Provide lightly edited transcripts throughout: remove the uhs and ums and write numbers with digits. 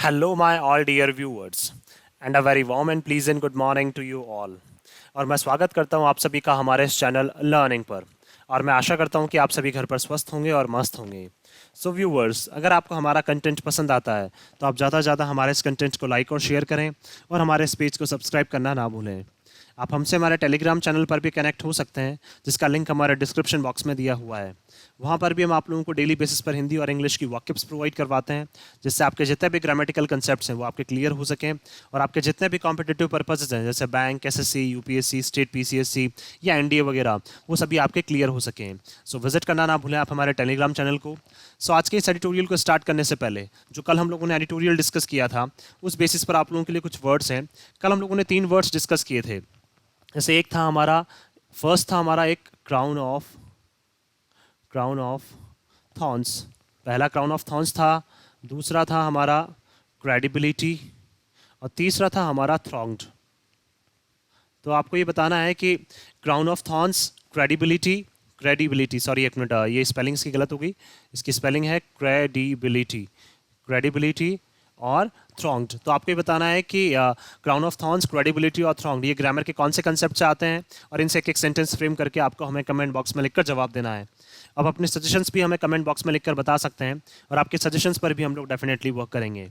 Hello, my all dear viewers, and a very warm and pleasant good morning to you all. और मैं स्वागत करता हूं आप सभी का हमारे इस चैनल लर्निंग पर। और मैं आशा करता हूं कि आप सभी घर पर स्वस्थ होंगे और मस्त होंगे। सो व्यूअर्स, अगर आपको हमारा कंटेंट पसंद आता है तो आप ज़्यादा से ज़्यादा हमारे इस कंटेंट को लाइक और शेयर करें और हमारे इस पेज को सब्सक्राइब करना ना भूलें। आप हमसे हमारे टेलीग्राम चैनल पर भी कनेक्ट हो सकते हैं, जिसका लिंक हमारे डिस्क्रिप्शन बॉक्स में दिया हुआ है। वहाँ पर भी हम आप लोगों को डेली बेसिस पर हिंदी और इंग्लिश की वॉकअप्स प्रोवाइड करवाते हैं, जिससे आपके जितने भी ग्रामेटिकल कंसेप्ट्स हैं वो आपके क्लियर हो सकें और आपके जितने भी कॉम्पिटिटिव पर्पसेस हैं, जैसे bank, SSC, UPSC, state PCSC या एनडीए वगैरह, वो सभी आपके क्लियर हो सकें। सो विजिट करना ना भूलें आप हमारे टेलीग्राम चैनल को। सो आज के इस एडिटोरियल को स्टार्ट करने से पहले, जो कल हम लोगों ने एडिटोरियल डिस्कस किया था, उस बेसिस पर आप लोगों के लिए कुछ वर्ड्स हैं। कल हम लोगों ने 3 वर्ड्स डिस्कस किए थे। जैसे एक था हमारा, फर्स्ट था हमारा एक क्राउन ऑफ थॉर्न्स। पहला क्राउन ऑफ थॉर्न्स था, दूसरा था हमारा क्रेडिबिलिटी और तीसरा था हमारा थ्रॉन्ग्ड। तो आपको ये बताना है कि crown of thorns, credibility, sorry एक मिनट, ये स्पेलिंग्स की गलत हो गई। इसकी स्पेलिंग है क्रेडिबिलिटी और थ्रॉन्ग्ड। तो आपको ये बताना है कि क्राउन ऑफ थॉर्न्स, क्रेडिबिलिटी और थ्रॉन्ग्ड ये ग्रामर के कौन से कंसेप्ट से आते हैं, और इनसे एक एक सेंटेंस फ्रेम करके आपको हमें कमेंट बॉक्स में लिखकर जवाब देना है। अब अपने सजेशंस भी हमें कमेंट बॉक्स में लिखकर बता सकते हैं, और आपके सजेशंस पर भी हम लोग डेफिनेटली वर्क करेंगे।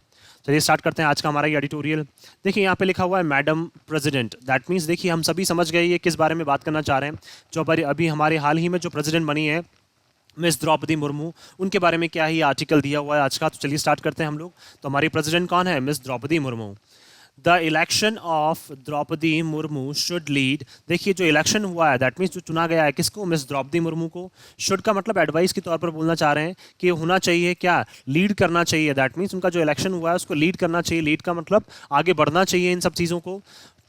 चलिए स्टार्ट करते हैं आज का हमारा ये एडिटोरियल। देखिए यहाँ पे लिखा हुआ है मैडम प्रेसिडेंट। दैट मीन्स देखिए हम सभी समझ गए ये किस बारे में बात करना चाह रहे हैं। जो अभी हमारे हाल ही में जो प्रेसिडेंट बनी है, मिस द्रौपदी मुर्मू, उनके बारे में क्या ही आर्टिकल दिया हुआ है आज का। तो चलिए स्टार्ट करते हैं हम लोग। तो हमारी प्रेसिडेंट कौन है? Miss Draupadi Murmu. The election of Draupadi Murmu should lead. देखिए जो इलेक्शन हुआ है, दैट मीन्स जो चुना गया है, किसको? मिस द्रौपदी मुर्मू को। शुड का मतलब एडवाइस के तौर पर बोलना चाह रहे हैं कि होना चाहिए क्या? लीड करना चाहिए। दैट मीन्स उनका जो इलेक्शन हुआ है उसको लीड करना चाहिए। लीड का मतलब आगे बढ़ना चाहिए इन सब चीज़ों को।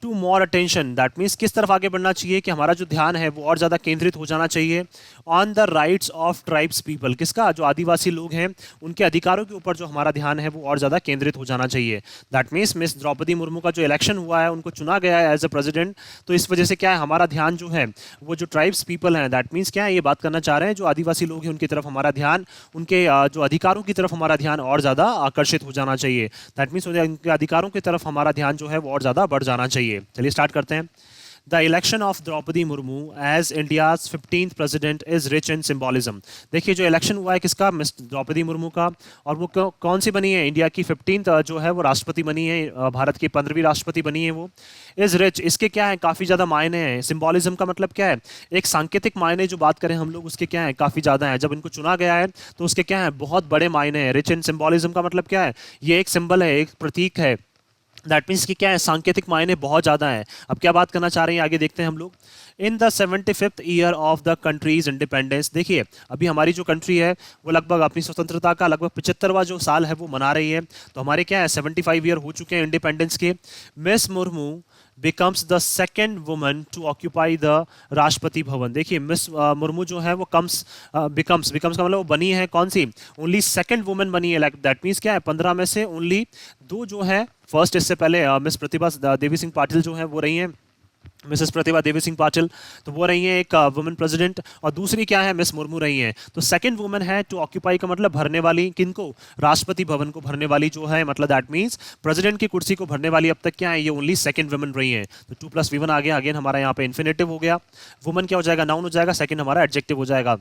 To more attention, that means किस तरफ आगे बढ़ना चाहिए, कि हमारा जो ध्यान है वो और ज़्यादा केंद्रित हो जाना चाहिए। On the rights of tribes people, किसका? जो आदिवासी लोग हैं उनके अधिकारों के ऊपर जो हमारा ध्यान है वो और ज़्यादा केंद्रित हो जाना चाहिए। That means miss Draupadi Murmu का जो इलेक्शन हुआ है, उनको चुना गया है एज अ प्रेसिडेंट, तो इस वजह से क्या है, हमारा ध्यान जो है वो जो ट्राइब्स पीपल हैं, दैट मीन्स क्या है, ये बात करना चाह रहे हैं जो आदिवासी लोग हैं उनकी तरफ हमारा ध्यान, उनके जो अधिकारों की तरफ हमारा ध्यान और ज़्यादा आकर्षित हो जाना चाहिए। दैट मीन्स उनके अधिकारों की तरफ हमारा ध्यान जो है वो और ज़्यादा बढ़ जाना चाहिए। चलिए स्टार्ट करते हैं। The election of Draupadi Murmu as India's 15th president is rich in symbolism. देखिए जो इलेक्शन हुआ है किसका? मिस द्रौपदी मुर्मू का। और वो कौन सी बनी है? इंडिया की 15th जो है वो राष्ट्रपति बनी है, भारत की 15वीं राष्ट्रपति बनी है वो। इज रिच, इसके क्या है? काफ़ी ज़्यादा मायने हैं। सिंबॉलिज्म का मतलब क्या है? एक सांकेतिक मायने जो बात करें हम लोग उसके क्या है? काफ़ी ज़्यादा है। जब इनको चुना गया है तो उसके क्या है? बहुत बड़े मायने हैं। रिच इन सिंबॉलिज्म का मतलब क्या है? ये एक सिंबल है, एक प्रतीक है। दैट मीन्स कि क्या है? सांकेतिक मायने बहुत ज़्यादा है। अब क्या बात करना चाह रहे हैं आगे देखते हैं हम लोग। In the 75th year of the countries independence, देखिए अभी हमारी जो कंट्री है वो लगभग अपनी स्वतंत्रता का लगभग 75वां जो साल है वो मना रही है। तो हमारे क्या है, 75 ईयर हो चुके हैं इंडिपेंडेंस के। Miss Murmu becomes the second woman to occupy the Rashtrapati Bhavan. देखिए मिस मुर्मू जो है वो becomes का मतलब वो बनी है कौन सी? ओनली सेकंड वुमन बनी है। दैट मीन्स क्या है, 15 में से ओनली 2 जो है, फर्स्ट इससे पहले मिस प्रतिभा देवी सिंह पाटिल जो है वो रही हैं, मिसेस प्रतिभा देवी सिंह पाटिल, तो वो रही हैं एक वुमेन प्रेसिडेंट, और दूसरी क्या है, मिस मुर्मू रही हैं। तो सेकंड वुमेन है टू ऑक्यूपाई का मतलब भरने वाली, किनको? राष्ट्रपति भवन को भरने वाली जो है, मतलब दैट मीन्स प्रेसिडेंट की कुर्सी को भरने वाली अब तक क्या है, ये ओनली सेकंड वुमेन रही हैं। तो 2+V1 आ गया, अगेन हमारा यहाँ पे इन्फिनेटिव हो गया। वुमन क्या हो जाएगा? नाउन हो जाएगा। सेकंड हमारा एडजेक्टिव हो जाएगा।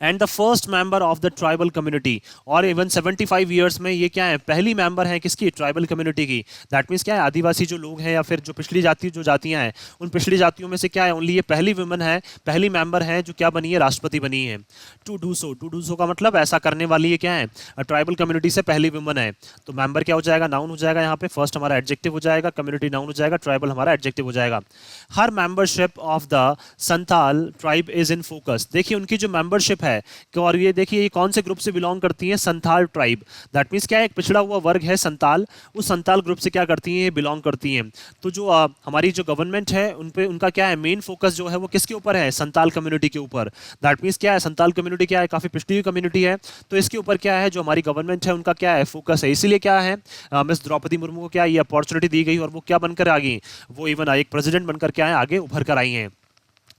And the first member of the tribal community, और इवन 75 ईयर्स में ये क्या है, पहली मेंबर है किसकी? ट्राइबल कम्युनिटी की। दैट मीन्स क्या है, आदिवासी जो लोग हैं या फिर जो पिछड़ी जाति जो जातियां हैं, उन पिछड़ी जातियों में से क्या है, ओनली ये पहली वुमन है, पहली मेंबर है जो क्या बनी है, राष्ट्रपति बनी है। टू डू सो का मतलब ऐसा करने वाली, ये क्या है, ट्राइबल कम्युनिटी से पहली वुमन है। तो मेंबर क्या हो जाएगा? नाउन हो जाएगा। यहाँ पे फर्स्ट हमारा एडजेक्टिव हो जाएगा, कम्युनिटी नाउन हो जाएगा, ट्राइबल हमारा एडजेक्टिव हो जाएगा। Her membership of the Santhal tribe is in focus. देखिए उनकी जो मेंबरशिप है, और ये देखिए ये कौन से ग्रुप से बिलोंग करती है? संथाल ट्राइब। दैट मीन्स क्या है, एक पिछड़ा हुआ वर्ग है संथाल, उस संथाल ग्रुप से क्या करती हैं, ये बिलोंग करती हैं। तो जो हमारी जो गवर्नमेंट है उन पे उनका क्या है, मेन फोकस जो है वो किसके ऊपर है? संथाल कम्युनिटी के ऊपर। दैट मीन्स क्या है, संथाल कम्युनिटी क्या है, काफ़ी पिछड़ी हुई कम्युनिटी है, तो इसके ऊपर क्या है, जो हमारी गवर्नमेंट है उनका क्या है, फोकस है। इसीलिए क्या है, मिस द्रौपदी मुर्मू को क्या ये अपॉर्चुनिटी दी गई और वो क्या बनकर आ गई, वो इवन एक प्रेसिडेंट बनकर क्या है, आगे उभर कर आई हैं।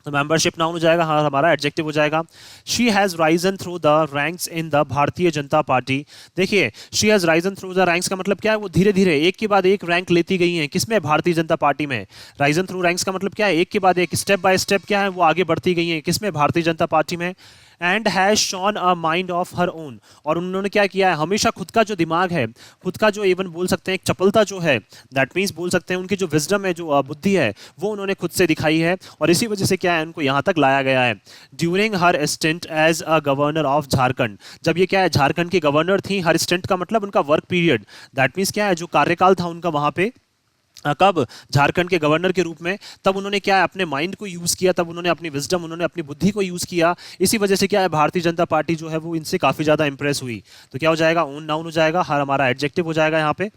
तो मेंबरशिप नाउन हो जाएगा, हाँ हमारा एडजेक्टिव हो जाएगा। She has Ryzen through the ranks in the भारतीय जनता पार्टी। देखिए she has Ryzen through the ranks का मतलब क्या है, वो धीरे धीरे एक के बाद एक रैंक लेती गई हैं, किसमें, भारतीय जनता पार्टी में। राइजन थ्रू रैंक्स का मतलब क्या है, एक के बाद एक, स्टेप बाय स्टेप क्या है, वो आगे बढ़ती गई हैं, किसमें, भारतीय जनता पार्टी में। And has shown a mind of her own, और उन्होंने क्या किया है, हमेशा खुद का जो दिमाग है, खुद का जो इवन बोल सकते हैं एक चपलता जो है, दैट मीन्स बोल सकते हैं उनकी जो विजडम है, जो बुद्धि है, वो उन्होंने खुद से दिखाई है, और इसी वजह से क्या है, उनको यहाँ तक लाया गया है। During her stint as a governor of Jharkhand, जब ये क्या है, झारखंड की गवर्नर थी, हर स्टेंट का मतलब उनका वर्क पीरियड, दैट मीन्स क्या है, जो कार्यकाल था उनका वहाँ पे, कब, झारखंड के गवर्नर के रूप में, तब उन्होंने क्या है, अपने माइंड को यूज़ किया, तब उन्होंने अपनी विजडम, उन्होंने अपनी बुद्धि को यूज़ किया। इसी वजह से क्या है, भारतीय जनता पार्टी जो है वो इनसे काफ़ी ज़्यादा इंप्रेस हुई। तो क्या हो जाएगा, ओन नाउन हो जाएगा, हर हमारा एडजेक्टिव हो जाएगा यहाँ पे।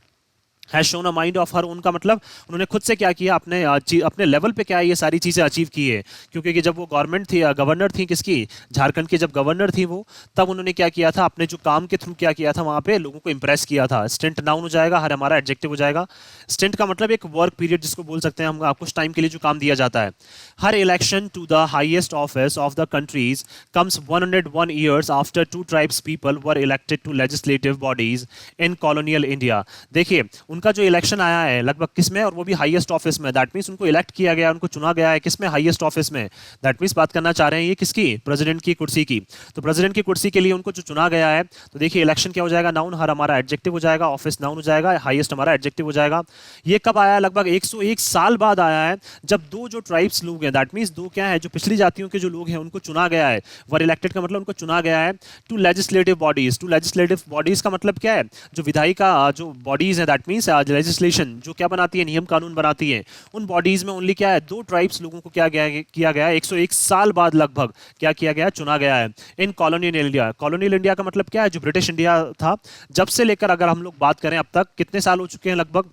Has shown a mind of her own का मतलब उन्होंने खुद से क्या किया, अपने अपने लेवल पे क्या है, ये सारी चीज़ें अचीव की है, क्योंकि कि जब वो गवर्नमेंट थी, गवर्नर थी किसकी, झारखंड की जब गवर्नर थी वो, तब उन्होंने क्या किया था, अपने जो काम के थ्रू क्या किया था, वहाँ पे लोगों को इंप्रेस किया था। स्टेंट नाउन हो जाएगा, हर हमारा एडजेक्टिव हो जाएगा। स्टेंट का मतलब एक वर्क पीरियड जिसको बोल सकते हैं हम, कुछ टाइम के लिए जो काम दिया जाता है। Her election to the highest office of the country's comes 101 years after two tribes people were elected to legislative bodies in colonial India. देखिए उनका जो इलेक्शन आया है लगभग किसमें, और वो भी हाईएस्ट ऑफिस में, दैट मीन्स उनको इलेक्ट किया गया, उनको चुना गया है किसमें, हाईएस्ट ऑफिस में। दैट मीन्स बात करना चाह रहे हैं ये किसकी, प्रेसिडेंट की कुर्सी की। तो प्रेसिडेंट की कुर्सी के लिए उनको जो चुना गया है, तो देखिए इलेक्शन क्या हो जाएगा, नाउन, हर हमारा एडजेक्टिव हो जाएगा, ऑफिस नाउन हो जाएगा, हाईएस्ट हमारा एडजेक्टिव हो जाएगा। ये कब आया, लगभग 101 साल बाद आया है, जब दो जो ट्राइब्स लोग हैं, दैट मीन्स दो क्या है, जो पिछली जातियों के जो लोग हैं उनको चुना गया है। वर इलेक्टेड का मतलब उनको चुना गया है to legislative bodies. To legislative bodies का मतलब क्या है, जो विधायी का जो बॉडीज है, दैट मीन्स लेजिस्लेशन जो क्या बनाती है, नियम कानून बनाती है, उन बॉडीज में ओनली क्या है, दो ट्राइब्स लोगों को क्या किया गया है, 101 साल बाद लगभग क्या किया गया, चुना गया है। इन कॉलोनियल इंडिया, कॉलोनियल इंडिया का मतलब क्या है, जो ब्रिटिश इंडिया था, जब से लेकर अगर हम लोग बात करें अब तक कितने साल हो चुके हैं, लगभग,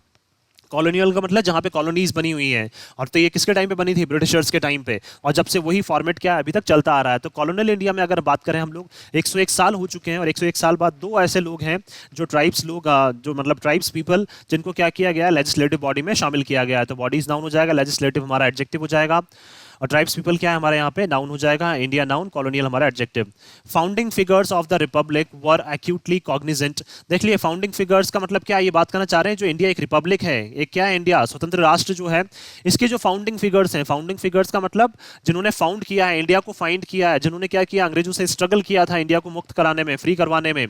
कॉलोनियल का मतलब जहाँ पे कॉलोनीज बनी हुई हैं, और तो ये किसके टाइम पे बनी थी, ब्रिटिशर्स के टाइम पे, और जब से वही फॉर्मेट क्या है, अभी तक चलता आ रहा है। तो कॉलोनियल इंडिया में अगर बात करें हम लोग, 101 साल हो चुके हैं, और 101 साल बाद दो ऐसे लोग हैं जो ट्राइब्स लोग, जो मतलब ट्राइब्स पीपल, जिनको क्या किया गया, लेजिस्लेटिव बॉडी में शामिल किया गया है। तो बॉडीज नाउन हो जाएगा, लेजिस्लेटिव हमारा एडजेक्टिव हो जाएगा, और ट्राइब्स पीपल क्या है हमारे यहाँ पे, नाउन हो जाएगा, इंडिया नाउन, कॉलोनियल हमारा adjective. Founding figures of the Republic were actually Cognizant. देख लिए फाउंडिंग फिगर्स का मतलब क्या है, ये बात करना चाह रहे हैं जो इंडिया एक रिपब्लिक है, एक क्या है, इंडिया स्वतंत्र राष्ट्र जो है, इसके जो फाउंडिंग फिगर्स हैं, फाउंडिंग फिगर्स का मतलब जिन्होंने फाउंड किया है, इंडिया को फाइंड किया है, जिन्होंने क्या किया, अंग्रेजों से स्ट्रगल किया था इंडिया को मुक्त कराने में, फ्री करवाने में,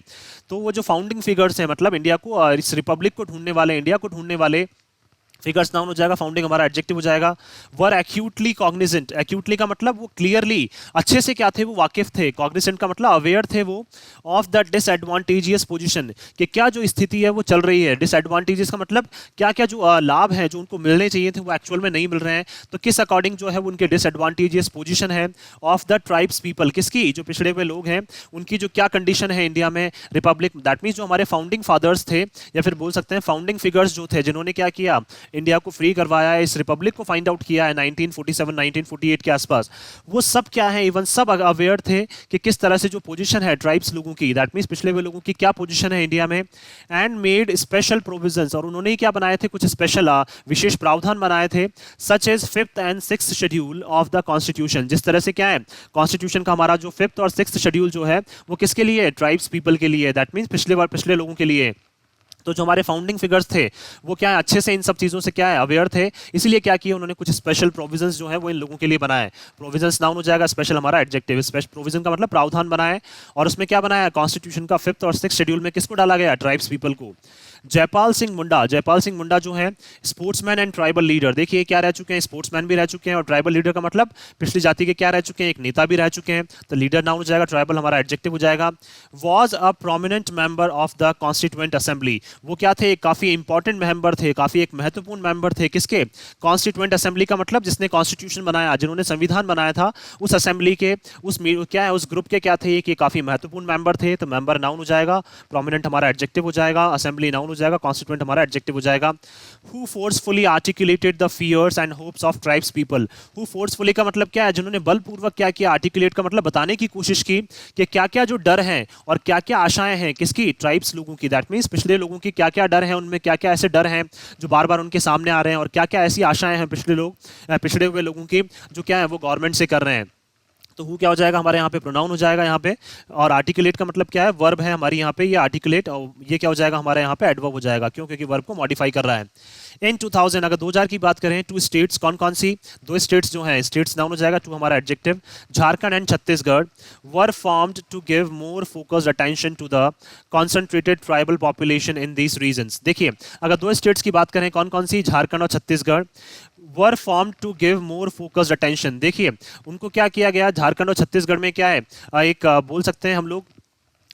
तो वो जो फाउंडिंग फिगर्स हैं, मतलब इंडिया को, इस रिपब्लिक को ढूंढने वाले, इंडिया को ढूंढने वाले, फिगर्स नाउन हो जाएगा, फाउंडिंग हमारा एडजेक्टिव हो जाएगा। वर एक्यूटली कॉग्निजेंट, एक्यूटली का मतलब वो क्लियरली, अच्छे से क्या थे, वो वाकिफ थे, कॉग्निजेंट का मतलब अवेयर थे वो, ऑफ द डिसएडवांटेजियस पोजीशन, कि क्या जो स्थिति है वो चल रही है। डिसएडवांटेजेस का मतलब क्या क्या जो लाभ है जो उनको मिलने चाहिए थे वो एक्चुअल में नहीं मिल रहे हैं, तो किस अकॉर्डिंग जो है वो उनके डिसएडवांटेजियस पोजीशन है ऑफ द ट्राइब्स पीपल, किसकी, जो पिछड़े हुए लोग हैं उनकी जो क्या कंडीशन है इंडिया में, रिपब्लिक, दैट मीन्स जो हमारे फाउंडिंग फादर्स थे, या फिर बोल सकते हैं फाउंडिंग फिगर्स जो थे, जिन्होंने क्या किया, इंडिया को फ्री करवाया है, इस रिपब्लिक को फाइंड आउट किया है 1947 1948 के आसपास, वो सब क्या है, इवन सब अवेयर थे कि किस तरह से जो पोजीशन है ट्राइब्स लोगों की, दैट मींस पिछले हुए लोगों की क्या पोजीशन है इंडिया में, एंड मेड स्पेशल प्रोविजंस, और उन्होंने ही क्या बनाए थे, कुछ स्पेशल विशेष प्रावधान बनाए थे, such as 5th and 6th schedule of the constitution. जिस तरह से क्या है, कॉन्स्टिट्यूशन का हमारा जो 5th और 6th शेड्यूल जो है वो किसके लिए है, ट्राइब्स पीपल के लिए, दैट मींस पिछले लोगों के लिए। तो जो हमारे फाउंडिंग फिगर्स थे वो क्या है, अच्छे से इन सब चीज़ों से क्या है, अवेयर थे, इसीलिए क्या किया उन्होंने, कुछ स्पेशल प्रोविजंस जो है वो इन लोगों के लिए बनाए। प्रोविजंस नाउन हो जाएगा, स्पेशल हमारा एडजेक्टिव, स्पेशल प्रोविजन का मतलब प्रावधान बनाए, और उसमें क्या बनाया, कॉन्स्टिट्यूशन का 5th और 6th शेड्यूल में किसको डाला गया, ट्राइब्स पीपल को। जयपाल सिंह मुंडा, जयपाल सिंह मुंडा जो है स्पोर्ट्समैन एंड ट्राइबल लीडर, देखिए क्या रह चुके हैं, स्पोर्ट्समैन भी रह चुके हैं, और ट्राइबल लीडर का मतलब पिछली जाति के क्या रह चुके हैं, एक नेता भी रह चुके हैं, तो लीडर नाउन हो जाएगा, ट्राइबल हमारा एडजेक्टिव हो जाएगा। Was a prominent member of the constituent assembly, वो क्या थे, काफी इंपॉर्टेंट मेंबर थे, काफी एक महत्वपूर्ण मेंबर थे, किसके, कॉन्स्टिट्यूएंट असेंबली का मतलब जिसने कॉन्स्टिट्यूशन बनाया, जिन्होंने संविधान बनाया था, उस असेंबली के, उस क्या है, उस ग्रुप के क्या थे, कि काफी महत्वपूर्ण मेंबर थे, तो मेंबर नाउन हो जाएगा, प्रोमिनेंट हमारा एडजेक्टिव हो जाएगा, असेंबली नाउन हो जाएगा, कॉन्स्टिट्यूएंट हमारा एडजेक्टिव हो जाएगा। Who forcefully articulated the fears and hopes of tribes people. Who forcefully का मतलब क्या है, जिन्होंने बलपूर्वक क्या किया, आर्टिकुलेट का मतलब बताने की कोशिश की कि क्या क्या जो डर हैं और क्या क्या आशाएं हैं किसकी, ट्राइब्स लोगों की। दैट मीन्स पिछड़े लोगों की क्या क्या डर हैं, उनमें क्या क्या ऐसे डर हैं जो बार बार उनके सामने आ रहे हैं, और क्या क्या ऐसी आशाएं हैं पिछड़े हुए लोगों की जो क्या है वो गवर्नमेंट से कर रहे हैं। तो हु क्या हो जाएगा हमारे यहाँ पे, प्रोनाउन हो जाएगा यहाँ पे। और आर्टिकुलेट का मतलब क्या है, वर्ब है हमारी यहाँ पे ये आर्टिकुलेट, और ये क्या हो जाएगा हमारे यहाँ पे, एडवर्ब हो जाएगा। क्यों? क्योंकि वर्ब को मॉडिफाई कर रहा है। इन 2000, अगर 2000 की बात करें, टू स्टेट्स, कौन कौन सी, दो स्टेट्स जो हैं, स्टेट्स नाउन हो जाएगा, टू हमारा adjective, Jharkhand and Chhattisgarh, were formed to give more focused attention to the concentrated tribal population in these regions. देखिए, अगर दो स्टेट्स की बात करें, कौन कौन सी, झारखंड और Chhattisgarh, were form to give more focused attention. देखिए, उनको क्या किया गया, झारखंड और छत्तीसगढ़ में क्या है, एक बोल सकते हैं हम लोग,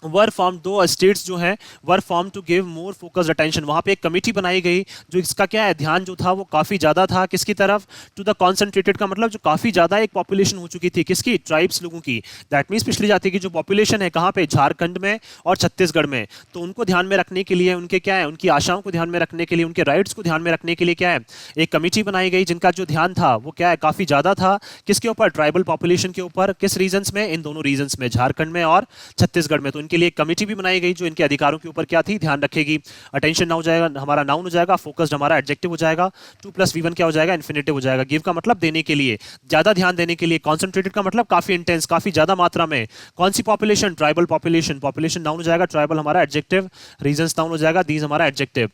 वर फॉर्म, दो स्टेट्स जो हैं were form to give more focused attention. वहाँ पे एक कमेटी बनाई गई जो इसका क्या है, ध्यान जो था वो काफ़ी ज़्यादा था किसकी तरफ, टू द कॉन्सेंट्रेटेड का मतलब जो काफ़ी ज़्यादा एक पॉपुलेशन हो चुकी थी किसकी, ट्राइब्स लोगों की। दैट मीन्स पिछड़ी जाति की जो पॉपुलेशन है कहाँ पे, झारखंड में और छत्तीसगढ़ में। तो उनको ध्यान में रखने के लिए, उनके क्या है, उनकी आशाओं को ध्यान में रखने के लिए, उनके राइट्स को ध्यान में रखने के लिए क्या है, एक कमेटी बनाई गई जिनका जो ध्यान था वो क्या है, काफ़ी ज़्यादा था किसके ऊपर, ट्राइबल पॉपुलेशन के ऊपर। किस रीजन्स में, इन दोनों रीजन्स में, झारखंड में और छत्तीसगढ़ में। तो इनके लिए एक कमेटी भी बनाई गई जो इनके अधिकारों के ऊपर क्या थी, ध्यान रखेगी। अटेंशन नाउन हो जाएगा हमारा, नाउन हो जाएगा, फोकस्ड हमारा एडजेक्टिव हो जाएगा, 2+V1 क्या हो जाएगा, इन्फिनेटिव हो जाएगा। गिव का मतलब देने के लिए, ज्यादा ध्यान देने के लिए। कॉन्सेंट्रेटेड का मतलब काफी इंटेंस, काफी ज्यादा मात्रा में। कौन सी population, tribal population. Population noun हो जाएगा, ट्राइबल हमारा एडजेक्टिव, रीजन्स नाउन हो जाएगा, दीज हमारा adjective.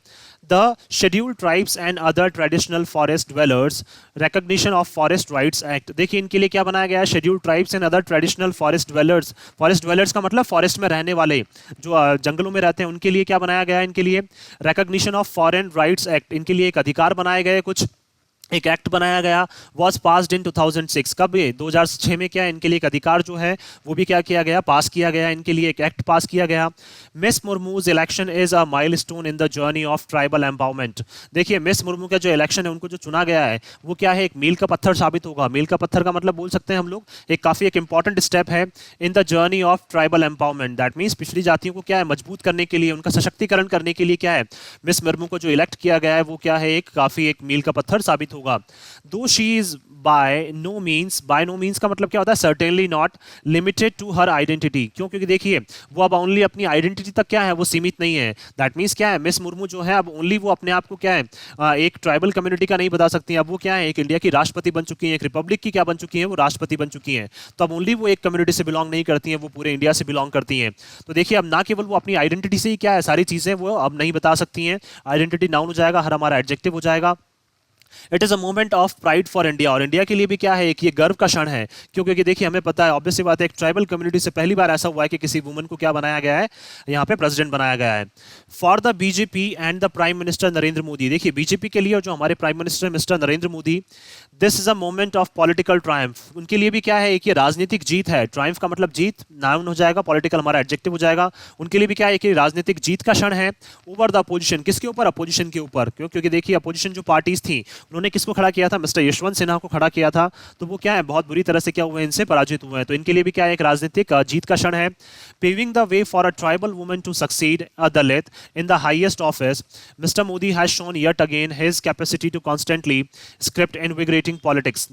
The scheduled tribes and other traditional forest dwellers recognition of forest rights act। देखिए, इनके लिए क्या बनाया गया है, scheduled tribes and other traditional forest dwellers। forest dwellers का मतलब फॉरेस्ट में रहने वाले, जो जंगलों में रहते हैं, उनके लिए क्या बनाया गया है, इनके लिए recognition of foreign rights act। इनके लिए एक अधिकार बनाए गए, कुछ एक एक्ट बनाया गया, वॉज पास्ड इन 2006। कब, ये 2006 में क्या है, इनके लिए एक अधिकार जो है वो भी क्या किया गया, पास किया गया, इनके लिए एक एक्ट पास किया गया। Miss Murmu's election is a milestone in the journey of tribal empowerment. देखिए, मिस मुर्मू का जो इलेक्शन है, उनको जो चुना गया है वो क्या है, एक मील का पत्थर साबित होगा। मील का पत्थर का मतलब बोल सकते हैं हम लोग एक काफी एक इंपॉर्टेंट स्टेप है इन the journey of tribal empowerment. That means पिछड़ी जातियों को क्या है, मजबूत करने के लिए, उनका सशक्तिकरण करने के लिए क्या है, मिस मुर्मू को जो इलेक्ट किया गया है वो क्या है, एक काफी एक मील का पत्थर साबित होगा। Though she is by no means का मतलब क्या होता है, certainly not limited to her identity. क्यों? क्योंकि देखिए, वो अब ओनली अपनी आइडेंटिटी तक क्या है, वो सीमित नहीं है। दैट मीन्स क्या है, मिस मुर्मू जो है अब ओनली वो अपने आप को क्या है, एक ट्राइबल कम्युनिटी का नहीं बता सकती। अब वो क्या है, एक इंडिया की राष्ट्रपति बन चुकी है, एक रिपब्लिक की क्या बन चुकी है, वो राष्ट्रपति बन चुकी है। तो अब ओनली वो एक कम्युनिटी से बिलोंग नहीं करती हैं, वो पूरे इंडिया से बिलोंग करती हैं। तो देखिए, अब ना केवल वो अपनी आइडेंटिटी से ही क्या है, सारी चीजें वो अब नहीं बता सकती हैं। आइडेंटिटी नाउन हो जाएगा, हर हमारा एडजेक्टिव हो जाएगा। It is a moment of pride for India, और इंडिया के लिए भी क्या है, एक ये गर्व का क्षण है। क्योंकि देखिए, हमें पता है, ऑब्वियस सी बात है, एक ट्राइबल कम्युनिटी से पहली बार ऐसा हुआ है कि किसी वुमन को क्या बनाया गया है, यहाँ पे प्रेसिडेंट बनाया गया है। For the BJP and the prime minister Narendra Modi. देखिए, बीजेपी के लिए और जो हमारे prime minister mister Narendra Modi, this is a moment of political Triumph. उनके लिए भी क्या है, एक ये राजनीतिक जीत है। ट्रायम्फ का मतलब जीत, नाउन हो जाएगा, पॉलिटिकल हमारा एडजेक्टिव हो जाएगा। उनके लिए भी क्या है, एक राजनीतिक जीत का क्षण है। ओवर द अपोजिशन, किसके ऊपर, अपोजिशन के ऊपर। क्यों? क्योंकि देखिए, अपोजिशन जो पार्टीज थी, उन्होंने किसको खड़ा किया था, मिस्टर यशवंत सिन्हा को खड़ा किया था। तो वो क्या है, बहुत बुरी तरह से क्या हुए, इनसे पराजित हुए हैं। तो इनके लिए भी क्या है, एक राजनीतिक जीत का क्षण है। Paving the way for a tribal woman to succeed a Dalit in the highest office, Mister Modi has shown yet again his capacity to constantly script invigorating politics.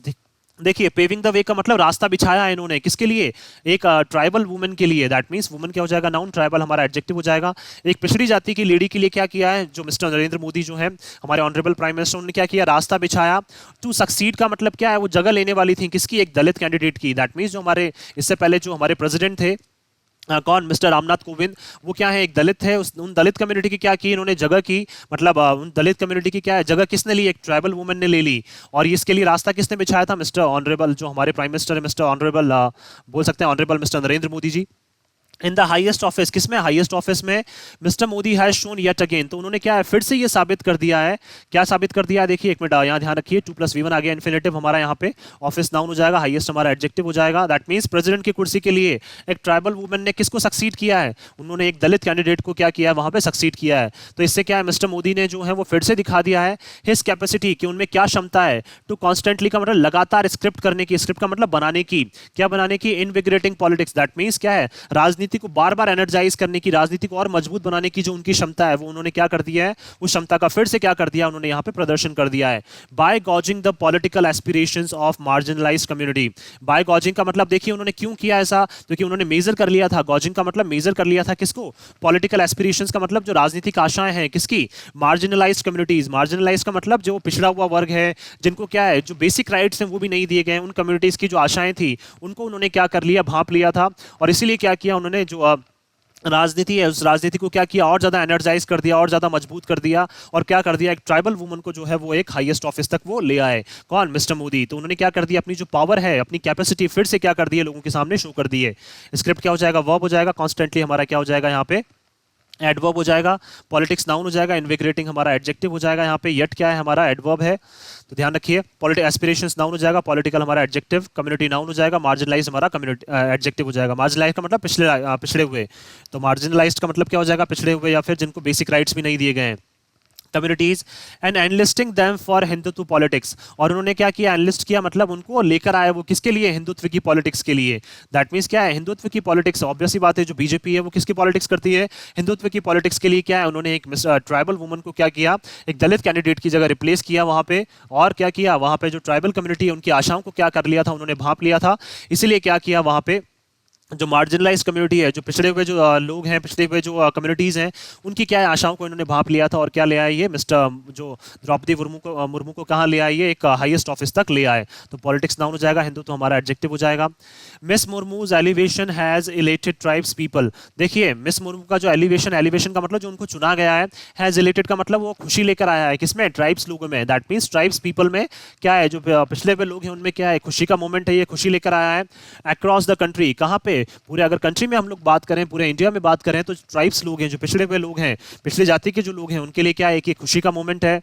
देखिए, पेविंग द वे का मतलब रास्ता बिछाया है इन्होंने, किसके लिए, एक ट्राइबल वुमन के लिए। दैट मीन्स वुमन क्या हो जाएगा, नाउन, ट्राइबल हमारा एडजेक्टिव हो जाएगा। एक पिछड़ी जाति की लेडी के लिए क्या किया है, जो मिस्टर नरेंद्र मोदी जो है हमारे ऑनरेबल प्राइम मिनिस्टर, उन्होंने क्या किया, रास्ता बिछाया। टू सक्सीड का मतलब क्या है, वो जगह लेने वाली थी किसकी, एक दलित कैंडिडेट की। दैट मीन्स जो हमारे इससे पहले जो हमारे प्रेसिडेंट थे, कौन, मिस्टर रामनाथ कोविंद, वो क्या है, एक दलित है। उन दलित कम्युनिटी की क्या की इन्होंने, जगह की। मतलब उन दलित कम्युनिटी की क्या है, जगह किसने ली, एक ट्राइबल वुमन ने ले ली। और इसके लिए रास्ता किसने बिछाया था, मिस्टर ऑनरेबल जो हमारे प्राइम मिनिस्टर है, मिस्टर ऑनरेबल बोल सकते हैं honourable mister Narendra Modi ji. In the highest office, किसमें, हाईएस्ट ऑफिस में, mister Modi has shown yet again. तो उन्होंने क्या है, फिर से ये साबित कर दिया है। क्या साबित कर दिया है, देखिए, एक मिनट यहाँ ध्यान रखिए, 2+V1 आ गया, इन्फिनेटिव हमारा यहाँ पे, ऑफिस नाउन हो जाएगा, हाईएस्ट हमारा एडजेक्टिव हो जाएगा। दैट मीन्स प्रेसिडेंट की कुर्सी के लिए एक ट्राइबल वुमन ने किसको सक्सीड किया है, उन्होंने एक दलित कैंडिडेट को क्या किया है, वहां पे सक्सीड किया है। तो इससे क्या है, मिस्टर मोदी ने जो है वो फिर से दिखा दिया है हिज कैपेसिटी, कि उनमें क्या क्षमता है, टू कॉन्स्टेंटली का मतलब लगातार स्क्रिप्ट करने की, स्क्रिप्ट का मतलब बनाने की, क्या बनाने की, इनविगरेटिंग पॉलिटिक्स। दैट मीन्स क्या है, राजनीति राजनीति को बार बार एनर्जाइज करने की, राजनीति को और मजबूत बनाने की जो उनकी क्षमता है वो उन्होंने क्या कर दिया है, उस क्षमता का फिर से क्या कर दिया उन्होंने यहाँ पे प्रदर्शन कर दिया है। By gauging the political aspirations of marginalised community. By gauging का मतलब देखिए उन्होंने क्यों किया ऐसा, क्योंकि उन्होंने मेजर कर लिया था, गॉजिंग का मतलब मेजर कर लिया था किसको, पॉलिटिकल एस्पिरेशंस का मतलब जो राजनीतिक आशाएं हैं किसकी, मार्जिनलाइज्ड कम्युनिटीज। मार्जिनलाइज्ड का मतलब जो पिछड़ा हुआ वर्ग है, जिनको क्या है, जो बेसिक राइट्स हैं वो भी नहीं दिए गए, उन कम्युनिटीज की जो आशाएं थी उनको उन्होंने क्या कर लिया, भांप लिया था। और इसीलिए क्या किया उन्होंने, जो राजनीति है उस राजनीति को क्या किया, और ज्यादा एनर्जाइज कर दिया, और ज्यादा मजबूत कर दिया, और क्या कर दिया, एक ट्राइबल वुमन को जो है वो एक हाईएस्ट ऑफिस तक वो ले आए। कौन, मिस्टर मोदी। तो उन्होंने क्या कर दिया, अपनी जो पावर है, अपनी कैपेसिटी फिर से क्या कर दी है, लोगों के सामने शो कर दी है। स्क्रिप्ट क्या हो जाएगा, वर्ब हो जाएगा, कॉन्स्टेंटली हमारा क्या हो जाएगा यहाँ पे, एडवर्ब हो जाएगा। पॉलिटिक्स नाउन हो जाएगा, इन्विग्रेटिंग हमारा एडजेक्टिव हो जाएगा। यहाँ पे येट क्या है, हमारा एडवर्ब है, तो ध्यान रखिए। पॉलिटिकल एस्पिरेशंस नाउन हो जाएगा, पॉलिटिकल हमारा एडजेक्टिव, कम्युनिटी नाउन हो जाएगा, मार्जिनलाइज हमारा कम्युनिटी एडजेक्टिव हो जाएगा। मार्जिनलाइज का मतलब पिछड़े हुए, तो मार्जिनलाइज का मतलब क्या हो जाएगा, पिछड़े हुए या फिर जिनको बेसिक राइट्स भी नहीं दिए गए हैं, communities. And enlisting them for Hindutva politics. और उन्होंने क्या किया, एनलिस्ट किया मतलब उनको लेकर आए वो किसके लिए, हिंदुत्व की पॉलिटिक्स के लिए। दैट मीन्स क्या है, हिंदुत्व की पॉलिटिक्स। ऑब्वियस सी बात है, जो बीजेपी है वो किसकी पॉलिटिक्स करती है, हिंदुत्व की पॉलिटिक्स के लिए। क्या है, उन्होंने एक ट्राइबल वुमन को क्या किया, एक दलित कैंडिडेट की जगह रिप्लेस किया वहां पे, और क्या किया, वहां पे जो ट्राइबल कम्युनिटी है उनकी आशाओं को क्या कर लिया था, उन्होंने भांप लिया था। इसीलिए क्या किया, वहां पे जो मार्जिनलाइज कम्युनिटी है, जो पिछड़े हुए जो लोग हैं, पिछड़े हुए जो कम्युनिटीज़ हैं, उनकी क्या है, आशाओं को इन्होंने भांप लिया था, और क्या ले आए ये मिस्टर जो द्रौपदी मुर्मू को कहाँ ले आए, ये एक हाईएस्ट ऑफिस तक ले आए। तो पॉलिटिक्स नाउन हो जाएगा, हिंदू तो हमारा एडजेक्टिव हो जाएगा। Miss Murmu's elevation has elated tribes people. देखिए मिस मुर्मू का जो एलिवेशन, एलिवेशन का मतलब जो उनको चुना गया है, हैज़ इलेटेड का मतलब वो खुशी लेकर आया है, किसमें, ट्राइब्स लोगों में। दैट मीन्स ट्राइब्स पीपल में क्या है, जो पिछले हुए लोग हैं उनमें क्या है, खुशी का मोमेंट है, ये खुशी लेकर आया है। अक्रॉस द कंट्री, कहाँ पे, पूरे अगर कंट्री में हम लोग बात करें, पूरे इंडिया में बात करें, तो ट्राइब्स लोग हैं, जो पिछड़े हुए लोग हैं, पिछले जाति के जो लोग हैं, उनके लिए क्या है कि खुशी का मोमेंट है।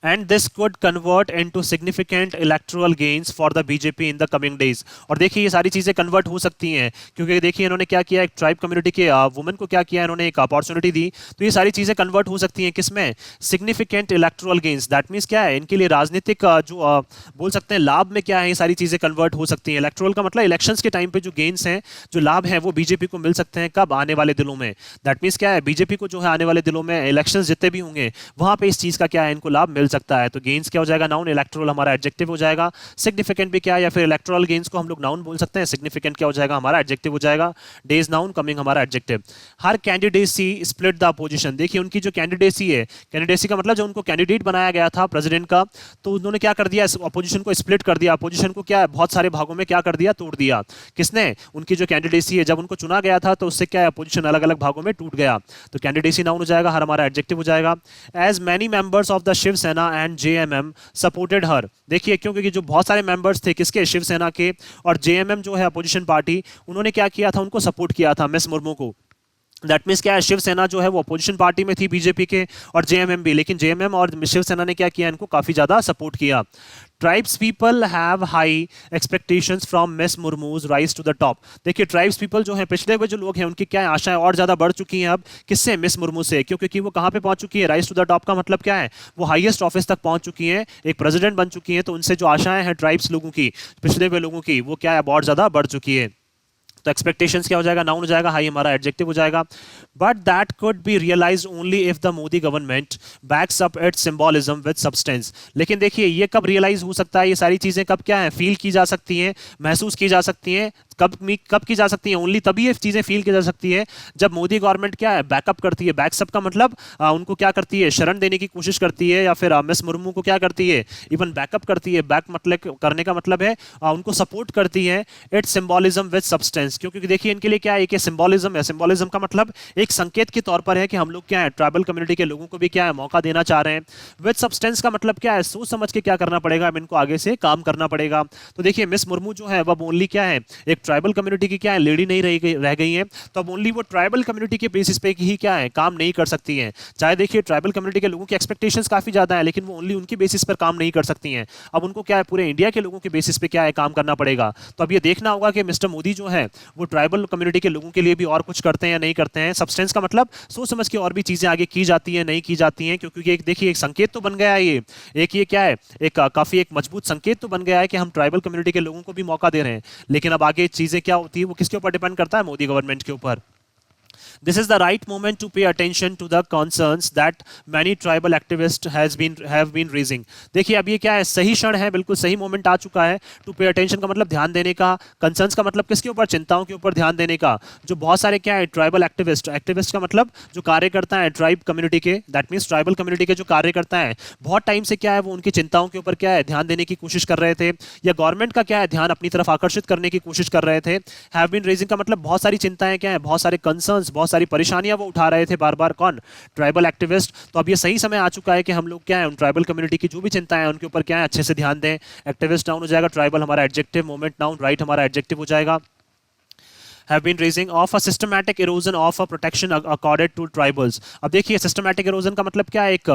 And this could convert into significant electoral gains for the BJP in the coming days. और देखिए ये सारी चीजें कन्वर्ट हो सकती हैं, क्योंकि देखिए इन्होंने क्या किया, एक ट्राइब कम्युनिटी के वुमेन को क्या किया, इन्होंने एक अपॉर्चुनिटी दी, तो ये सारी चीजें कन्वर्ट हो सकती हैं किसमें, significant electoral gains. That means क्या है, इनके लिए राजनीतिक जो बोल सकते हैं लाभ में क्या है, ये सारी चीजें कन्वर्ट हो सकती हैं। इलेक्टोरल का मतलब इलेक्शंस के टाइम पे जो गेन्स हैं, जो लाभ हैं, वो बीजेपी को मिल सकते हैं, कब, आने वाले दिनों में। दैट मीन्स क्या है, बीजेपी को जो है आने वाले दिनों में इलेक्शंस जितने भी होंगे वहां पे इस चीज का क्या है, इनको लाभ मिल सकता है। तो गेन्स क्या हो जाएगा, नाउन, इलेक्टोरल हमारा एडजेक्टिव हो जाएगा। सिग्निफिकेंट भी क्या है, या फिर इलेक्टोरल गेन्स को हम लोग नाउन बोल सकते हैं, सिग्निफिकेंट क्या हो जाएगा, हमारा एडजेक्टिव हो जाएगा। डेज नाउन, कमिंग हमारा adjective. Her candidacy split the opposition. देखिए उनकी जो कैंडिडेसी है, कैंडिडेसी का मतलब जो उनको कैंडिडेट बनाया गया था प्रेसिडेंट का, तो उन्होंने क्या कर दिया, अपोजिशन को स्प्लिट कर दिया, अपोजिशन को क्या बहुत सारे भागों में क्या कर दिया, तोड़ दिया। किसने, उनकी जो कैंडिडेसी है, जब उनको चुना गया था तो उससे क्या है, अपोजिशन अलग अलग भागों में टूट गया। तो कैंडिडेसी नाउन हो जाएगा, हर हमारा एडजेक्टिव हो जाएगा। As many members of the Shiv Sena and JMM supported her. देखिए क्यों, क्योंकि जो बहुत सारे मेंबर्स थे किसके, शिवसेना के, और जेएमएम जो है अपोजिशन पार्टी, उन्होंने क्या किया था, उनको सपोर्ट किया था मिस मुर्मू को। दैट मीन्स क्या है, शिवसेना जो है वो अपोजिशन पार्टी में थी बीजेपी के, और जेएमएम भी, लेकिन जेएमएम और शिवसेना ने क्या किया, इनको काफी ज्यादा सपोर्ट किया। Tribes people have high expectations from Miss Murmu's rise to the top. देखिए ट्राइब्स पीपल जो है, पिछड़े हुए जो लोग हैं, उनकी क्या आशाएं और ज्यादा बढ़ चुकी हैं अब, किससे, मिस मुर्मू से। क्यों, क्योंकि वो कहां पे पहुंच चुकी है, राइज टू द टॉप का मतलब क्या है, वो हाईएस्ट ऑफिस तक पहुंच चुकी हैं, एक प्रेसिडेंट बन चुकी हैं, तो उनसे जो आशाएं हैं ट्राइब्स लोगों की, पिछड़े हुए लोगों की, वो क्या है, बहुत ज्यादा बढ़ चुकी है। तो एक्सपेक्टेशंस क्या हो जाएगा, नाउन हो जाएगा, हाई हमारा एडजेक्टिव हो जाएगा। But that could be realised only if the Modi government backs up its symbolism with substance. लेकिन देखिए ये कब रियलाइज हो सकता है, ये सारी चीजें कब क्या है, फील की जा सकती हैं, महसूस की जा सकती हैं, कब की जा सकती है, ओनली तभी ये चीजें फील की जा सकती है जब मोदी गवर्नमेंट क्या है, बैकअप करती है। बैकअप का मतलब उनको क्या करती है, शरण देने की कोशिश करती है, या फिर मिस मुर्मू को क्या करती है, इवन बैकअप करती है। बैक मतलब करने का मतलब है उनको सपोर्ट करती है। इट्स सिंबॉलिज्म विद सब्सटेंस, क्योंकि देखिए इनके लिए क्या है, एक सिंबॉलिज्म है। सिंबॉलिज्म का मतलब एक संकेत के तौर पर है कि हम लोग क्या है, ट्राइबल कम्युनिटी के लोगों को भी क्या है, मौका देना चाह रहे हैं। विद सब्सटेंस का मतलब क्या है, सोच समझ के क्या करना पड़ेगा, अब इनको आगे से काम करना पड़ेगा। तो देखिए मिस मुर्मू जो है वह ओनली क्या है, एक ट्राइबल कम्युनिटी की क्या है, लेडी नहीं रह गई है, तो अब ओनली वो ट्राइबल कम्युनिटी के बेसिस पे ही क्या है, काम नहीं कर सकती हैं। चाहे देखिए ट्राइबल कम्युनिटी के लोगों की एक्सपेक्टेशंस काफी ज्यादा है, लेकिन वो ओनली उनकी बेसिस पर काम नहीं कर सकती हैं। अब उनको क्या है, पूरे इंडिया के लोगों के बेसिस पे क्या है, काम करना पड़ेगा। तो अब ये देखना होगा कि मिस्टर मोदी जो है वो ट्राइबल कम्युनिटी के लोगों के लिए भी और कुछ करते हैं या नहीं करते हैं। सब्सटेंस का मतलब सोच समझ के और भी चीजें आगे की जाती हैं, नहीं की जाती हैं, क्योंकि एक देखिए एक संकेत तो बन गया है, ये क्या है, एक काफी एक मजबूत संकेत तो बन गया है कि हम ट्राइबल कम्युनिटी के लोगों को भी मौका दे रहे हैं। लेकिन अब आगे चीज़ें क्या होती है वो किसके ऊपर डिपेंड करता है, मोदी गवर्नमेंट के ऊपर। This is the right moment to pay attention to the concerns that many tribal activists have been raising. देखिए अब ये क्या है, सही क्षण है, बिल्कुल सही मोमेंट आ चुका है। टू पे अटेंशन का मतलब ध्यान देने का, कंसर्न्स का मतलब किसके ऊपर, चिंताओं के ऊपर ध्यान देने का। जो बहुत सारे क्या है ट्राइबल एक्टिविस्ट, एक्टिविस्ट का मतलब जो कार्य करता है ट्राइब कम्युनिटी के, दैट मीन्स ट्राइबल कम्युनिटी के जो कार्य करता है, बहुत टाइम से क्या है वो उनकी चिंताओं के ऊपर क्या है ध्यान देने की कोशिश कर रहे थे, या गवर्नमेंट का क्या है ध्यान अपनी तरफ आकर्षित करने की कोशिश कर रहे थे। हैव बीन रेजिंग का मतलब बहुत सारी चिंताएं क्या है, बहुत सारे कंसर्न्स, बहुत सारी परेशानियां वो उठा रहे थे बार बार, कौन, ट्राइबल एक्टिविस्ट। तो अब ये सही समय आ चुका है कि हम लोग क्या है उन ट्राइबल कम्युनिटी की जो भी चिंताएं हैं उनके ऊपर क्या है अच्छे से ध्यान दें। एक्टिविस्ट नाउन हो जाएगा, ट्राइबल हमारा एडजेक्टिव, मोमेंट नाउन, राइट हमारा एडजेक्टिव हो जाएगा। have been raising of a systematic erosion of a protection accorded to tribals। अब देखिए systematic erosion का मतलब क्या है, एक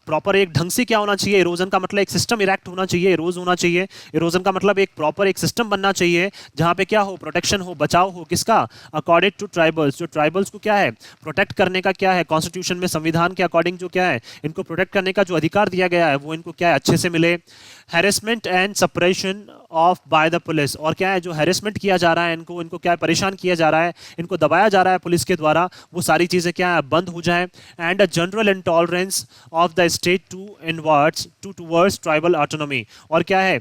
प्रॉपर एक ढंग से क्या होना चाहिए, इरोजन का मतलब एक सिस्टम इरेक्ट होना चाहिए, इरोज होना चाहिए। इरोजन का मतलब एक प्रॉपर एक सिस्टम बनना चाहिए जहां पे क्या हो, प्रोटेक्शन हो, बचाव हो, किसका, अकॉर्डिंग टू ट्राइबल्स। जो ट्राइबल्स को क्या है प्रोटेक्ट करने का क्या है, कॉन्स्टिट्यूशन में संविधान के अकॉर्डिंग जो क्या है इनको प्रोटेक्ट करने का जो अधिकार दिया गया है वो इनको क्या है अच्छे से मिले। Harassment and suppression of by the police, और क्या है जो हैरेसमेंट किया जा रहा है इनको, इनको क्या है परेशान किया जा रहा है, इनको दबाया जा रहा है पुलिस के द्वारा, वो सारी चीज़ें क्या है बंद हो जाए। And a general intolerance of the state to inwards to towards tribal autonomy, और क्या है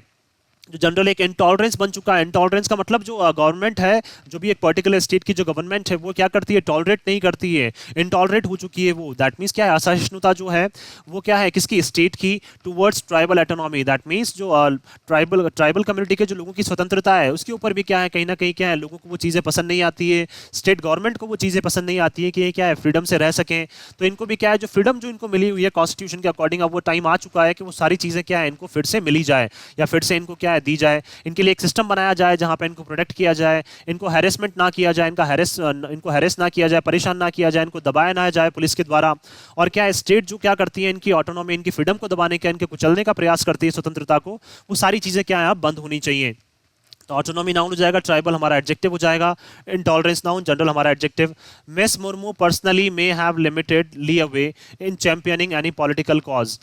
जो जनरल एक इंटॉलरेंस बन चुका है। इंटॉलरेंस का मतलब जो गवर्नमेंट है, जो भी एक पर्टिकुलर स्टेट की जो गवर्नमेंट है वो क्या करती है, टॉलरेट नहीं करती है, इंटॉलरेट हो चुकी है वो। दैट मीन्स क्या है, असहिष्णुता जो है वो क्या है किसकी, स्टेट की, towards tribal autonomy. That means जो ट्राइबल कम्युनिटी के जो लोगों की स्वतंत्रता है उसके ऊपर भी क्या है कहीं ना कहीं क्या है लोगों को वो चीज़ें पसंद नहीं आती है, स्टेट गवर्नमेंट को वो चीज़ें पसंद नहीं आती है कि ये क्या है फ्रीडम से रह सकें। तो इनको भी क्या है जो फ्रीडम जो इनको मिली हुई है कॉन्स्टिट्यूशन के अकॉर्डिंग, अब वो टाइम आ चुका है कि वो सारी चीज़ें क्या है इनको फिर से मिली जाए, या फिर से इनको क्या है दी जाए। इनके लिए एक सिस्टम बनाया जाए जहां पे इनको प्रोटेक्ट किया जाए, इनको हैरेसमेंट ना किया जाए, इनको हैरेस ना किया जाए, परेशान ना किया जाए, इनको दबाया ना जाए पुलिस के द्वारा। और क्या है स्टेट जो क्या करती है इनकी ऑटोनॉमी, इनकी फ्रीडम को दबाने का, इनके कुचलने का प्रयास करती है स्वतंत्रता को, वो सारी चीजें क्या है बंद होनी चाहिए। तो ऑटोनॉमी नाउन हो जाएगा, ट्राइबल हमारा एडजेक्टिव हो जाएगा, इंटॉलरेंस नाउन, जनरल हमारा adjective. Miss Murmu personally may have limited leeway in championing any political cause.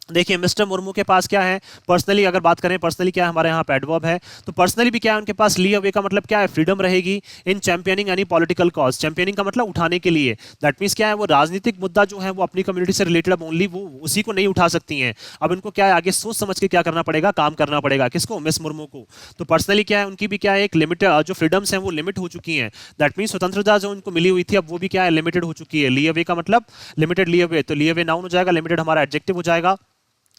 देखिए मिस्टर मुर्मू के पास क्या है पर्सनली, अगर बात करें पर्सनली क्या है हमारे यहाँ पे एडवर्ब है, तो पर्सनली भी क्या है उनके पास ली अवे का मतलब क्या है फ्रीडम रहेगी। इन चैंपियनिंग एनी पॉलिटिकल कॉज, चैंपियनिंग का मतलब उठाने के लिए, दैट मीन्स क्या है वो राजनीतिक मुद्दा जो है वो अपनी कम्युनिटी से रिलेटेड अब ओनली वो उसी को नहीं उठा सकती हैं। अब इनको क्या है आगे सोच समझ के क्या करना पड़ेगा, काम करना पड़ेगा, किसको, मिस मुर्मू को। तो पर्सनली क्या है उनकी भी क्या है एक लिमिट, जो फ्रीडम्स हैं वो लिमिट हो चुकी हैं, दैट मीन्स स्वतंत्रता जो उनको मिली हुई थी अब वो भी क्या है लिमिटेड हो चुकी है। ली अवे का मतलब लिमिटेड ली अवे, तो ली अवे नाउन हो जाएगा, लिमिटेड हमारा एडजेक्टिव हो जाएगा।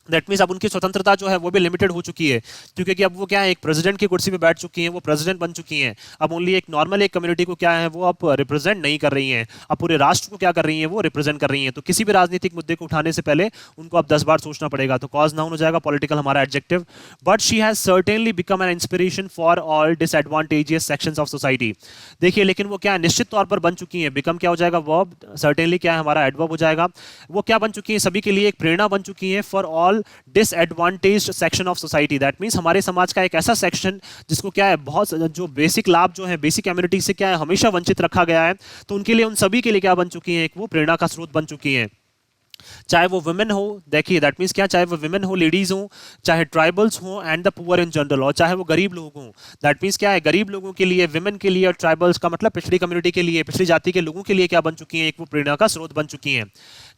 दैट मीन्स अब उनकी स्वतंत्रता जो है वो भी लिमिटेड हो चुकी है, क्योंकि कि अब वो क्या है एक प्रेसिडेंट की कुर्सी पे बैठ चुकी हैं, वो प्रेसिडेंट बन चुकी हैं। अब ओनली एक नॉर्मल एक कम्युनिटी को क्या है वो अब रिप्रेजेंट नहीं कर रही हैं, अब पूरे राष्ट्र को क्या कर रही हैं वो रिप्रेजेंट कर रही हैं। तो किसी भी राजनीतिक मुद्दे को उठाने से पहले उनको अब 10 बार सोचना पड़ेगा। तो कॉज नाउन हो जाएगा, पॉलिटिकल हमारा adjective. But she has certainly become an inspiration for all disadvantageous sections of society. देखिए लेकिन वो क्या है निश्चित तौर पर बन चुकी हैं, बिकम क्या हो जाएगा वर्ब, सर्टेनली क्या है हमारा एडवर्ब हो जाएगा। वो क्या बन चुकी है सभी के लिए एक प्रेरणा बन चुकी है, for all disadvantaged section of society. That means हमारे समाज का एक ऐसा सेक्शन जिसको क्या है बहुत जो बेसिक लाभ जो है बेसिक कम्युनिटी से क्या है हमेशा वंचित रखा गया है, तो उनके लिए उन सभी के लिए क्या बन चुकी है एक वो प्रेरणा का स्रोत बन चुकी है। चाहे वो वुमेन हो, देखिए दैट मीन्स क्या, चाहे वो वुमेन हो, लेडीज हो, चाहे ट्राइबल्स हो and the poor in general, और चाहे वो गरीब लोग हों। दैट मीन्स क्या है गरीब लोगों के लिए, वुमेन के लिए, और ट्राइबल्स का मतलब पिछड़ी कम्युनिटी के लिए, पिछड़ी जाति के लोगों के लिए क्या बन चुकी हैं एक वो प्रेरणा का स्रोत बन चुकी हैं।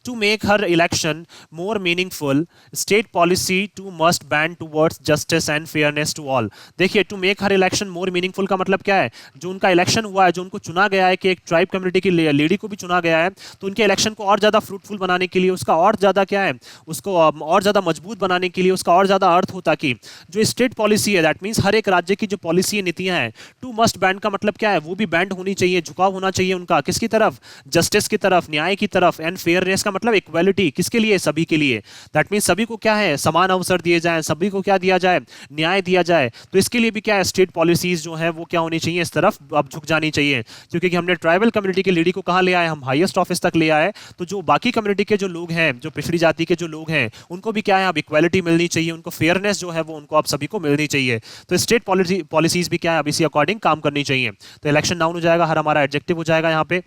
To make her election more meaningful, state policy too must bend towards justice and fairness to all. देखिए to make her election more meaningful का मतलब क्या है, जो उनका इलेक्शन हुआ है, जो उनको चुना गया है कि एक ट्राइब कम्युनिटी की लेडी को भी चुना गया है, तो उनके इलेक्शन को और ज़्यादा फ्रूटफुल बनाने के लिए, उसका और ज़्यादा क्या है उसको और ज़्यादा मजबूत बनाने के लिए, उसका और ज़्यादा अर्थ होता कि जो स्टेट पॉलिसी है, दैट मीन्स हर एक राज्य की जो पॉलिसी नीतियाँ हैं, टू मस्ट बैंड का मतलब क्या है वो भी बैंड होनी चाहिए, झुकाव होना चाहिए उनका किसकी तरफ, जस्टिस की तरफ, न्याय की तरफ, एंड फेयरनेस का मतलब इक्वालिटी, किसके लिए, सभी के लिए। दैट मीन्स सभी को क्या है समान अवसर दिए जाए, सभी को क्या दिया जाए, न्याय दिया जाए। तो इसके लिए भी क्या है स्टेट पॉलिसीज जो है वो क्या होनी चाहिए, इस तरफ अब झुक जानी चाहिए, क्योंकि हमने ट्राइबल कम्युनिटी की लेडी को कहाँ ले आए, हम हाईएस्ट ऑफिस तक ले आए। तो जो बाकी कम्युनिटी के जो लोग हैं, जो पिछड़ी जाति के जो लोग हैं, उनको भी क्या है अब इक्वालिटी मिलनी चाहिए, उनको फेयरनेस जो है वो उनको अब सभी को मिलनी चाहिए। तो स्टेट पॉलिसीज भी क्या है अब इसी अकॉर्डिंग काम करनी चाहिए। तो इलेक्शन नाउन हो जाएगा, हर हमारा एडजेक्टिव हो जाएगा यहाँ पे।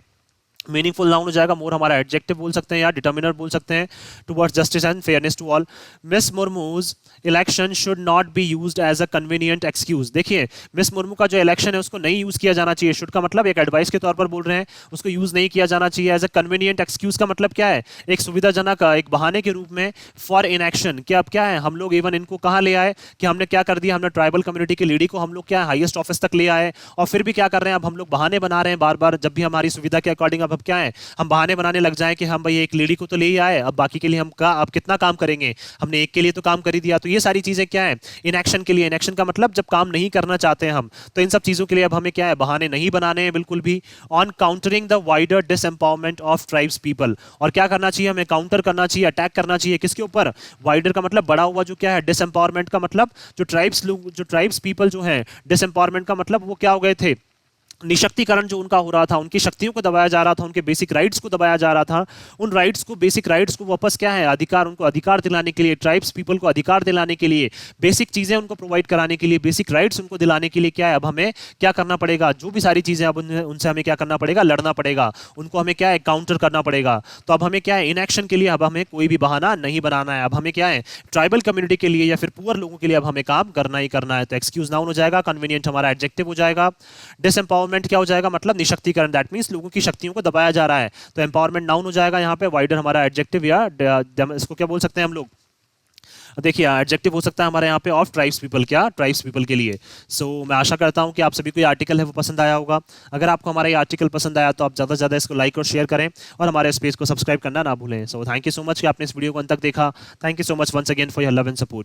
मीनिंगफुल नाउन हो जाएगा, मोर हमारा एडजेक्टिव बोल सकते हैं या डिटर्मिनर बोल सकते हैं, towards justice and fairness to all. Miss Murmu's election should not be used as a convenient excuse. देखिए मिस मुर्मू का जो इलेक्शन है उसको नहीं यूज किया जाना चाहिए, शुड का मतलब एक एडवाइस के तौर पर बोल रहे हैं, उसको यूज नहीं किया जाना चाहिए। एज अ कन्वीनियंट एक्सक्यूज का मतलब क्या है, एक सुविधाजनक एक बहाने के रूप में फॉर इनएक्शन। क्या अब क्या है, हम लोग इवन इनको कहाँ ले आए कि हमने क्या कर दिया, हमने ट्राइबल कम्युनिटी की लीडी को हम लोग क्या है हाईएस्ट ऑफिस तक ले आए, और फिर भी क्या कर रहे हैं, अब हम लोग बहाने बना रहे हैं बार बार, जब भी हमारी सुविधा के अकॉर्डिंग अब क्या है हम बहाने बनाने लग जाए कि हम भाई एक लेडी को तो ले ही आए, अब बाकी के लिए हम का अब कितना काम करेंगे, हमने एक के लिए तो काम कर ही दिया। तो ये सारी चीजें क्या है इनएक्शन के लिए, इनएक्शन का मतलब जब काम नहीं करना चाहते हैं हम, तो इन सब चीजों के लिए अब हमें क्या है बहाने नहीं बनाने हैं बिल्कुल भी। On countering the wider disempowerment of tribes people, और क्या करना चाहिए हमें, काउंटर करना चाहिए, अटैक करना चाहिए किसके ऊपर, वाइडर का मतलब बड़ा हुआ जो क्या है, डिसएम्पावरमेंट का मतलब जो ट्राइब्स लोग जो ट्राइब्स पीपल जो है, डिसएम्पावरमेंट का मतलब वो क्या हो गए थे, निशक्तिकरण जो उनका हो रहा था, उनकी शक्तियों को दबाया जा रहा था, उनके बेसिक राइट्स को दबाया जा रहा था, उन राइट्स को बेसिक राइट्स को वापस क्या है अधिकार, उनको अधिकार दिलाने के लिए, ट्राइब्स पीपल को अधिकार दिलाने के लिए, बेसिक चीजें उनको प्रोवाइड कराने के लिए, बेसिक राइट्स उनको दिलाने के लिए क्या है अब हमें क्या करना पड़ेगा, जो भी सारी चीजें अब उनसे हमें क्या करना पड़ेगा, लड़ना पड़ेगा, उनको हमें क्या है काउंटर करना पड़ेगा। तो अब हमें क्या है इनएक्शन के लिए अब हमें कोई भी बहाना नहीं बनाना है, अब हमें क्या है ट्राइबल कम्युनिटी के लिए या फिर पुअर लोगों के लिए अब हमें काम करना ही करना है। तो एक्सक्यूज नाउन हो जाएगा, कन्वीनियंट हमारा एडजेक्टिव हो जाएगा, डिसएम्पावरमेंट क्या हो जाएगा मतलब निशक्तिकरण, दैट मींस लोगों की शक्तियों को दबाया जा रहा है, तो एम्पावरमेंट नाउन हो जाएगा यहाँ पे, वाइडर हमारा एडजेक्टिव या इसको क्या बोल सकते हैं हम लोग, देखिए एडजेक्टिव हो सकता है हमारे यहाँ पे ऑफ ट्राइब्स पीपल, क्या ट्राइब्स पीपल के लिए। सो मैं आशा करता हूँ कि आप सभी को ये आर्टिकल है वो पसंद आया होगा। अगर आपको हमारा ये आर्टिकल पसंद आया तो आप ज़्यादा से ज़्यादा इसको लाइक और शेयर करें और हमारे इस पेज को सब्सक्राइब करना ना भूलें। So thank you so much कि आपने इस वीडियो को अंत तक देखा। Thank you so much once again for your love and support.